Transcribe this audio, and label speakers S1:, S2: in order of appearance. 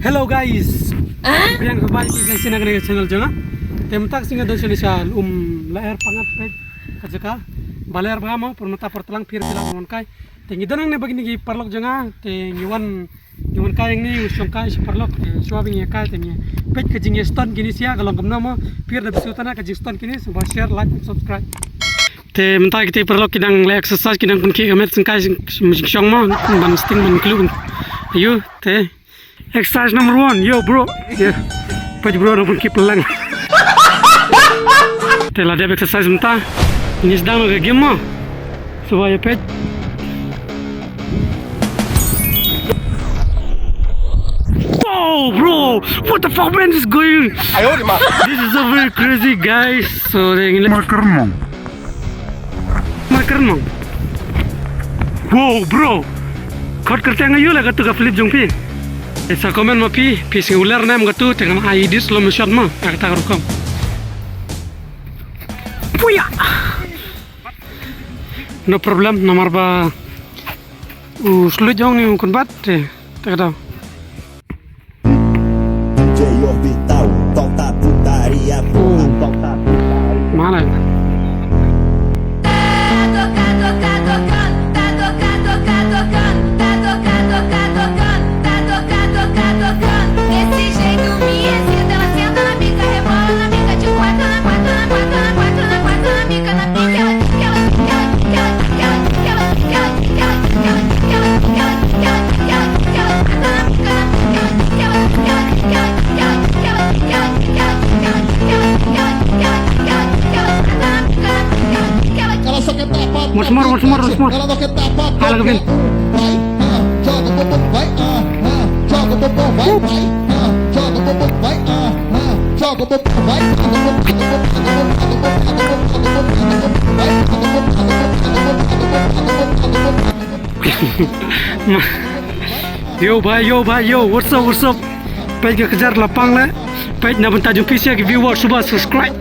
S1: Hello guys. Yang kembali di sini dengan channel Jong. Temtak singa dan solution laer pangat Peit kajaka baler bahama permata pertelang pir bilang monkai. Tengi danang ne bagini gi parlok Jonga tengi wan kai ni usong kai si parlok suabing ya kai tengi Peit kajing stunt gini sia galong kamna mo pir da bisutana kajing stunt kini subah share like and subscribe. Te mentai kita perlok kidang le exercise kidang pun ki kamet singkai sing mo ban sting man klu. Ayo te exercise number 1, yo bro. Yeah. Pej bro pun keep lang. Telah dia exercise mentah. Ini sedang ke game mah. Supaya pej. Wow bro, what the fuck man is going? This is so very crazy guys. So ini marker mo. Wow bro. Kau kerja ngayu lah katu ka flip jong pi. Sa komen mo pi singular na mga tu tengah ID slow motion mo kata karukom. Puya. No problem nomor ba slow jong ni ukun bat tak tahu. Mana? More. Hala gabin. Yo, what's up? Peit ke kejar lapang lah. Peit na bentar jumpa sia ke viewer subscribe.